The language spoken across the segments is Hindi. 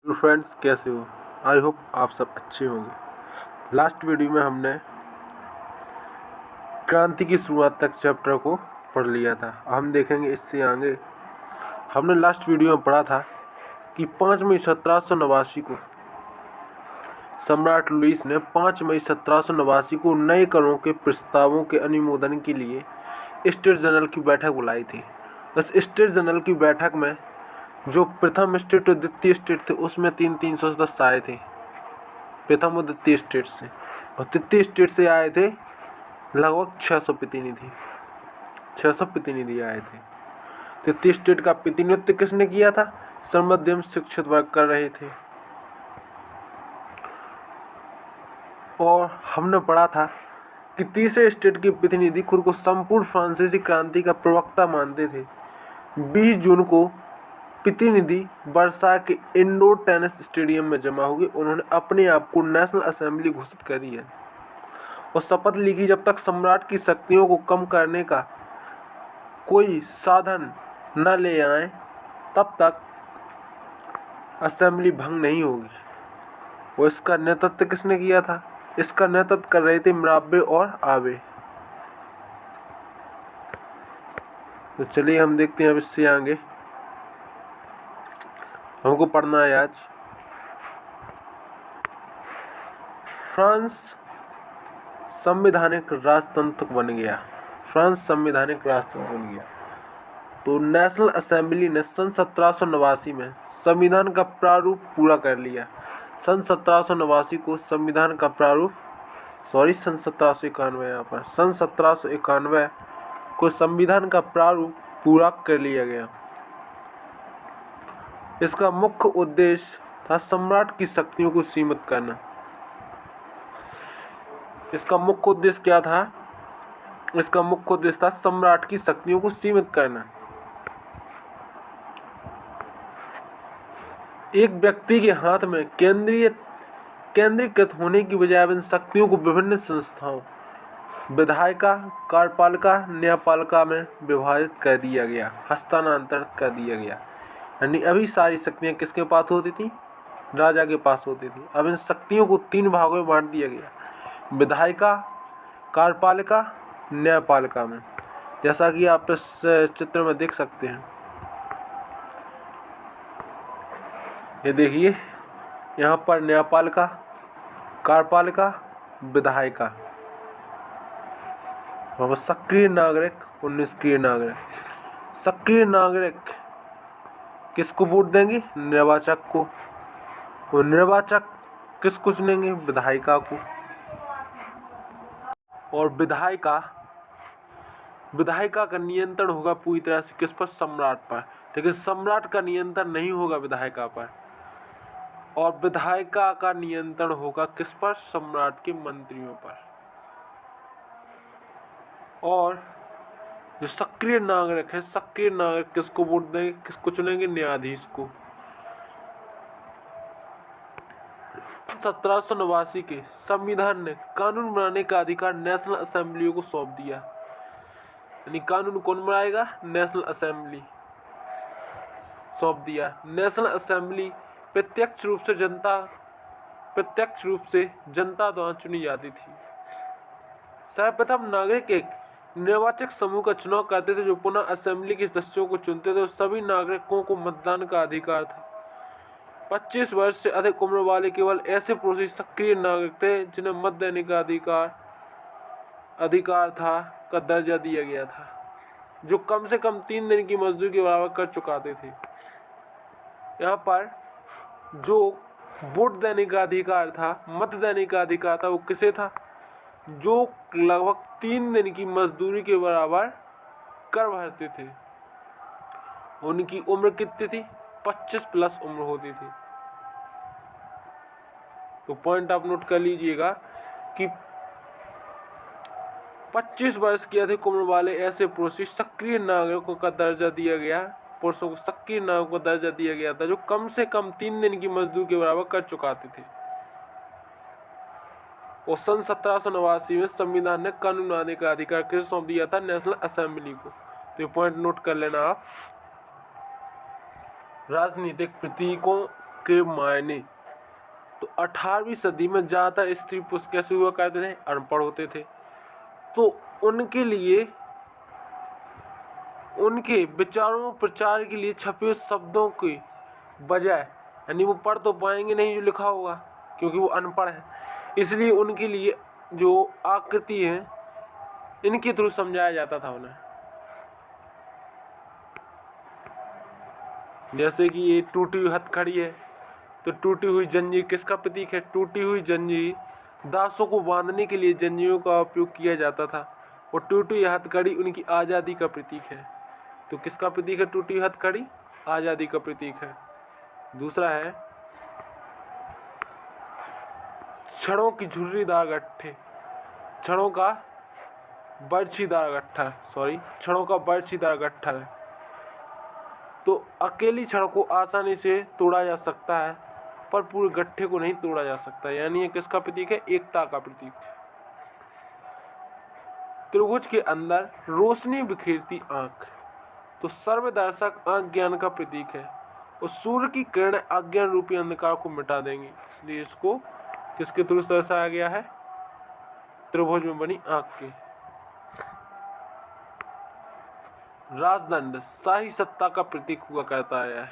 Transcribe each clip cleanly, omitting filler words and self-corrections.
हेलो फ्रेंड्स, कैसे हो? आई होप आप सब अच्छे होंगे। लास्ट वीडियो में हमने क्रांति की शुरुआत तक चैप्टर को पढ़ लिया था। हम देखेंगे इससे आगे। हमने लास्ट वीडियो में पढ़ा था कि 5 मई 1789 को सम्राट लुईस ने 5 मई 1789 को नए करों के प्रस्तावों के अनुमोदन के लिए स्टेट जनरल की बैठक बुलाई थी। उस स्टेट जनरल की बैठक में जो प्रथम स्टेट और द्वितीय स्टेट थे उसमें 300 सदस्य आए थे, प्रथम और द्वितीय स्टेट से, और तृतीय स्टेट से आए थे लगभग 600 प्रतिनिधि। 600 प्रतिनिधि आए थे। तृतीय स्टेट का प्रतिनिधित्व किसने किया था? श्रम मध्यम शिक्षित वर्ग कर रहे थे। और हमने पढ़ा था कि तीसरे स्टेट के प्रतिनिधि खुद को संपूर्ण फ्रांसीसी क्रांति का प्रवक्ता मानते थे। 20 जून को प्रतिनिधि वर्षा के इंडोर टेनिस स्टेडियम में जमा हुए। उन्होंने अपने आप को नेशनल असेंबली घोषित कर दिया और शपथ ली कि जब तक सम्राट की शक्तियों को कम करने का कोई साधन न ले आए तब तक असेंबली भंग नहीं होगी। और इसका नेतृत्व किसने किया था? इसका नेतृत्व कर रहे थे मिराबे और आबे। तो चलिए हम देखते हैं अब इससे आगे हमको पढ़ना है आज। फ्रांस संवैधानिक राजतंत्र बन गया। फ्रांस संवैधानिक राजतंत्र बन गया। तो नेशनल असेंबली ने सन 1789 में संविधान का प्रारूप पूरा कर लिया। सन 1789 को संविधान का प्रारूप सन 1791 यहाँ पर सन 1791 को संविधान का प्रारूप पूरा कर लिया गया। इसका मुख्य उद्देश्य था सम्राट की शक्तियों को सीमित करना। इसका मुख्य उद्देश्य क्या था? इसका मुख्य उद्देश्य था सम्राट की शक्तियों को सीमित करना। एक व्यक्ति के हाथ में केंद्रीकृत होने की बजाय इन शक्तियों को विभिन्न संस्थाओं विधायिका, कार्यपालिका, न्यायपालिका में विभाजित कर दिया गया, हस्तांतरित कर दिया गया। यानी अभी सारी शक्तियाँ किसके पास होती थी? राजा के पास होती थी। अब इन शक्तियों को 3 भागों में बांट दिया गया, विधायिका, कार्यपालिका, न्यायपालिका में। जैसा कि आप इस चित्र में देख सकते हैं। ये देखिए, यहाँ पर न्यायपालिका, कार्यपालिका, विधायिका, और सक्रिय नागरिक और निष्क्रिय नागरिक। सक्रिय नागरिक किसको वोट देंगे? निर्वाचक को। और निर्वाचक किसको चुनेंगे? विधायिका को। और विधायिका का नियंत्रण होगा पूरी तरह से किस पर? सम्राट पर। लेकिन सम्राट का नियंत्रण नहीं होगा विधायिका पर। और विधायिका का नियंत्रण होगा किस पर? सम्राट के मंत्रियों पर। और जो सक्रिय नागरिक है, सक्रिय नागरिक किसको वोट देंगे? किसको चुनेंगे? न्यायाधीश को। 1789 के संविधान ने कानून बनाने का अधिकार नेशनल असेंबली को सौंप दिया। यानी कानून कौन बनाएगा? नेशनल असेंबली सौंप दिया। नेशनल असेंबली प्रत्यक्ष रूप से जनता द्वारा चुनी जाती थी। सर्वप्रथम नागरिक एक निर्वाचक समूह का चुनाव करते थे जो पुनः असेंबली के सदस्यों को चुनते थे। और सभी नागरिकों को मतदान का अधिकार था। 25 वर्ष से अधिक उम्र वाले केवल ऐसे पुरुष सक्रिय नागरिक थे जिन्हें मत देने का अधिकार था का दर्जा दिया गया था, जो कम से कम 3 दिन की मजदूरी के बराबर कर चुकाते थे। यहाँ पर जो वोट देने का अधिकार था, मत देने का अधिकार था, वो किसे था? जो लगभग 3 दिन की मजदूरी के बराबर कर भरते थे। उनकी उम्र कितनी थी? 25 प्लस उम्र होती थी। तो पॉइंट आप नोट कर लीजिएगा कि 25 वर्ष की अधिक उम्र वाले ऐसे पुरुष सक्रिय नागरिकों का दर्जा दिया गया। पुरुषों को सक्रिय नागरिकों को दर्जा दिया गया था जो कम से कम 3 दिन की मजदूरी के बराबर कर चुकाते थे। और सन 1789 में संविधान ने कानून बनाने का अधिकार किसे सौंप दिया था? नेशनल असेंबली को। तो ये पॉइंट नोट कर लेना आप। राजनीतिक प्रतीकों के मायने। तो 18वीं सदी में ज़्यादातर स्त्री पुरुष कैसे हुआ करते थे, अनपढ़ होते थे। तो उनके लिए, उनके विचारों प्रचार के लिए छपे हुए शब्दों के बजाय, यानी वो पढ़ तो पाएंगे नहीं जो लिखा होगा क्योंकि वो अनपढ़ है, इसलिए उनके लिए जो आकृति है इनके थ्रू समझाया जाता था उन्हें। जैसे कि ये टूटी हुई हथकड़ी है, तो टूटी हुई जंजीर किसका प्रतीक है? टूटी हुई जंजीर दासों को बांधने के लिए जंजीरों का उपयोग किया जाता था, और टूटी हुई हथकड़ी उनकी आज़ादी का प्रतीक है। तो किसका प्रतीक है टूटी हुई हथकड़ी? आज़ादी का प्रतीक है। दूसरा है छड़ों की झुर्रीदार गट्ठे, छड़ों का बर्छीदार गट्ठा, छड़ों का बर्छीदार गट्ठा है। तो अकेली छड़ को आसानी से तोड़ा जा सकता है पर पूरे गट्ठे को नहीं तोड़ा जा सकता, यानी ये किसका प्रतीक है? एकता का प्रतीक। त्रिभुज के अंदर रोशनी बिखेरती आंख, तो सर्वदर्शक आंख ज्ञान का प्रतीक है, और सूर्य की किरणें अज्ञान रूपी अंधकार को मिटा देंगी, इसलिए इसको किसके थ्रू दर्शाया गया है? त्रिभुज में बनी आंख के। राजदंड शाही सत्ता का प्रतीक हुआ करता है।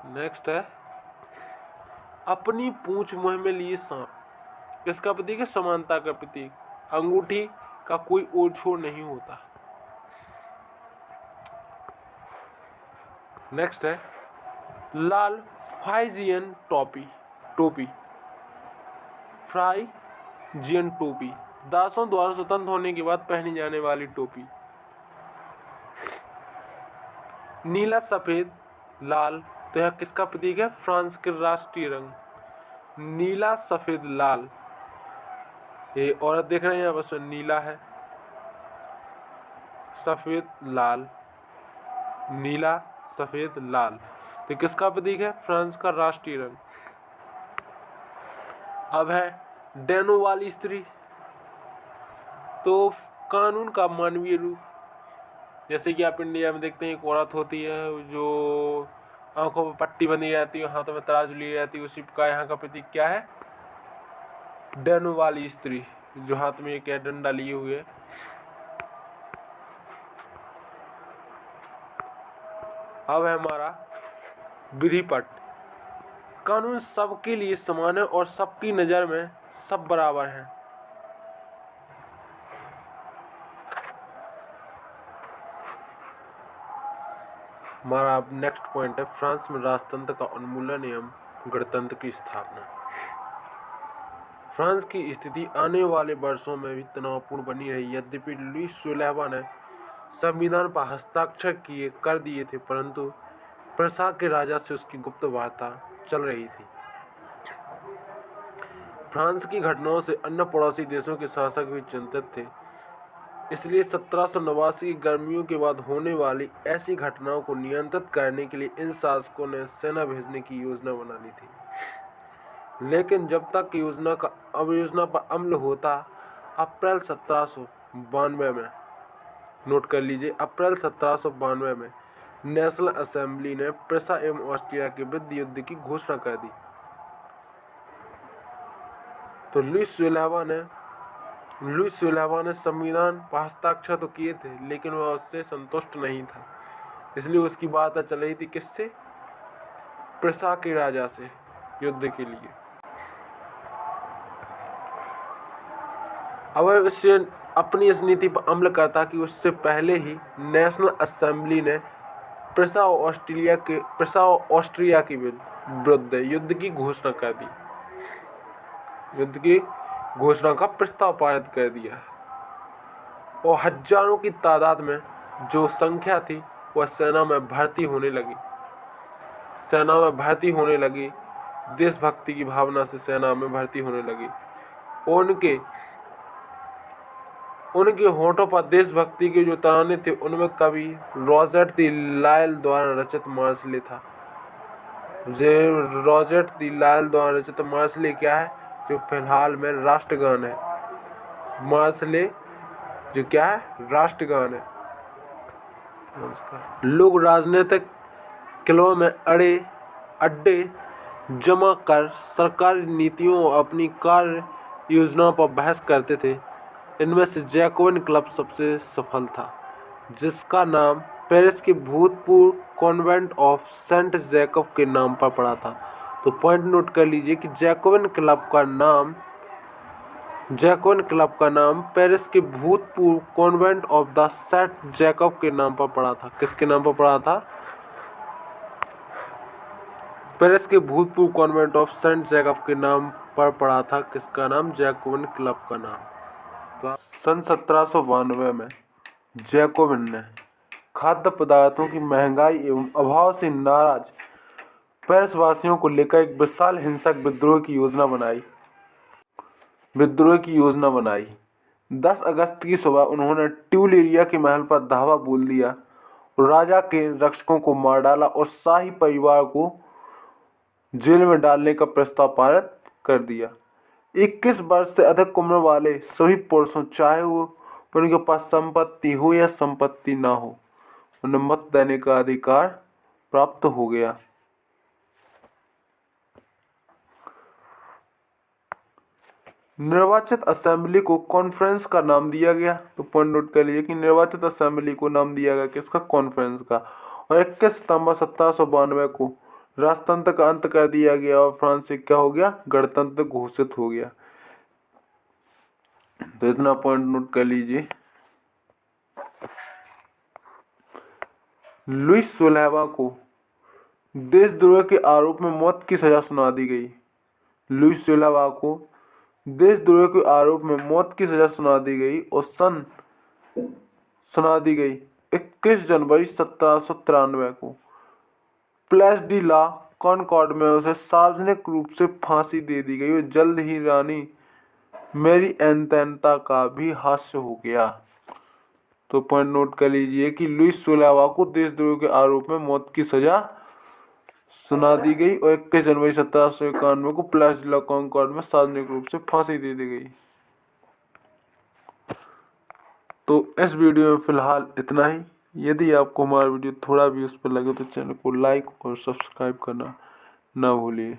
नेक्स्ट है अपनी पूंछ मुंह में लिए सांप, किसका प्रतीक है? समानता का प्रतीक। अंगूठी का कोई ओर छोर नहीं होता। नेक्स्ट है लाल फ्राइजियन टोपी, फ्राइजियन टोपी दासों द्वारा स्वतंत्र होने के बाद पहनी जाने वाली टोपी। नीला सफेद लाल, तो यह किसका प्रतीक है? फ्रांस के राष्ट्रीय रंग। नीला सफेद लाल, ये औरत देख रहे हैं यहाँ बस नीला है, सफेद लाल, नीला सफेद लाल, तो किसका प्रतीक है? फ्रांस का राष्ट्रीय रंग। अब है डैनो वाली स्त्री, तो कानून का मानवीय रूप। जैसे कि आप इंडिया में देखते हैं एक औरत होती है जो आंखों पर पट्टी बंधी रहती है, हाथों में तराजू ली रहती है, उसी का यहाँ का प्रतीक क्या है? डैनो वाली स्त्री, जो हाथ में एक डंडा लिए हुए है। अब है हमारा विधिपट। कानून सबके लिए समान है और सबकी नज़र में सब बराबर हैं। हमारा अब नेक्स्ट पॉइंट है फ्रांस में राजतंत्र का उन्मूलन एवं गणतंत्र की स्थापना। फ्रांस की स्थिति आने वाले वर्षों में भी तनावपूर्ण बनी रही। यद्यपि लुई 16वां ने संविधान पर हस्ताक्षर कर दिए थे, परंतु प्रसा के राजा से उसकी गुप्त वार्ता चल रही थी। फ्रांस की घटनाओं से अन्य पड़ोसी देशों के शासक भी चिंतित थे, इसलिए 1789 की गर्मियों के बाद होने वाली ऐसी घटनाओं को नियंत्रित करने के लिए इन शासकों ने सेना भेजने की योजना बना ली थी। लेकिन जब तक योजना पर अमल होता, अप्रैल 1792 में, नोट कर लीजिए, अप्रैल 1792 में नेशनल असेंबली ने प्रूसिया एवं ऑस्ट्रिया के विरुद्ध युद्ध की घोषणा कर दी। तो लुई 16वां ने संविधान पर हस्ताक्षर तो किए थे, लेकिन वह उससे संतुष्ट नहीं था, इसलिए उसकी बात चल रही थी किससे? प्रूसिया के राजा से युद्ध के लिए। अब उससे अपनी इस नीति पर अमल करता कि उससे पहले ही नेशनल असेंबली ने प्रूसिया ऑस्ट्रिया के विरुद्ध युद्ध की घोषणा कर दी, युद्ध की घोषणा का प्रस्ताव पारित कर दिया, और हजारों की तादाद में जो संख्या थी वह सेना में भर्ती होने लगी। देशभक्ति की भावना से सेना में भर्ती होने लगी। उनके होठों पर देशभक्ति के जो तराने थे उनमें कवि रॉजर्ट दी लायल द्वारा रचित मार्शले था। रॉजर्ट दी लायल द्वारा रचित मार्शले क्या है? जो फिलहाल में राष्ट्रगान है। मार्शले जो क्या है? राष्ट्रगान है। लोग राजनीतिक किलों में अड़े अड्डे जमा कर सरकारी नीतियों और अपनी कार्य योजनाओं पर बहस करते थे। इनमें से जैकोबिन क्लब सबसे सफल था, जिसका नाम पेरिस के भूतपूर्व कॉन्वेंट ऑफ सेंट जैकब के नाम पर पड़ा था। तो पॉइंट नोट कर लीजिए कि जैकोबिन क्लब का नाम पेरिस के भूतपूर्व convent of the Saint Jacob के नाम पर पड़ा था। किसके नाम पर पड़ा था? पेरिस के भूतपूर्व कॉन्वेंट ऑफ सेंट जैकब के नाम पर पड़ा था। किसका नाम? जैकोबिन क्लब का नाम। तो सन 1792 में जैकोबिन ने खाद्य पदार्थों की महंगाई एवं अभाव से नाराज पेरिस वासियों को लेकर एक विशाल हिंसक विद्रोह की योजना बनाई। 10 अगस्त की सुबह उन्होंने ट्यूलेरिया के महल पर धावा बोल दिया और राजा के रक्षकों को मार डाला और शाही परिवार को जेल में डालने का प्रस्ताव पारित कर दिया। 21 वर्ष से अधिक उम्र वाले सभी पुरुषों, चाहे वो उनके पास संपत्ति हो या संपत्ति ना हो, उन्हें मत देने का अधिकार प्राप्त हो गया। निर्वाचित असेंबली को कॉन्फ्रेंस का नाम दिया गया। तो पॉइंट नोट कर लीजिए कि निर्वाचित असेंबली को नाम दिया गया किसका? कॉन्फ्रेंस का। और 21 सितंबर 1792 को राजतंत्र का अंत कर दिया गया और फ्रांस से क्या हो गया? गणतंत्र घोषित हो गया। तो इतना पॉइंट नोट कर लीजिए। लुईस 16वां को देशद्रोह के आरोप में मौत की सजा सुना दी गई। लुईस 16वां को देशद्रोह के आरोप में मौत की सजा सुना दी गई और सुना दी गई 21 जनवरी 1793 को प्लेस डी ला कॉनकॉर्ड में उसे सार्वजनिक रूप से फांसी दे दी गई और जल्द ही रानी मैरी एंतोनिएटा का भी हास्य हो गया। तो पॉइंट नोट कर लीजिए कि लुईस 16वां को देशद्रोह के आरोप में मौत की सजा सुना दी गई और 21 जनवरी 1791 को प्लेस डी ला कॉनकॉर्ड में सार्वजनिक रूप से फांसी दे दी गई। तो इस वीडियो में फिलहाल इतना ही। यदि आपको हमारा वीडियो थोड़ा भी उस पर लगे तो चैनल को लाइक और सब्सक्राइब करना ना भूलिए।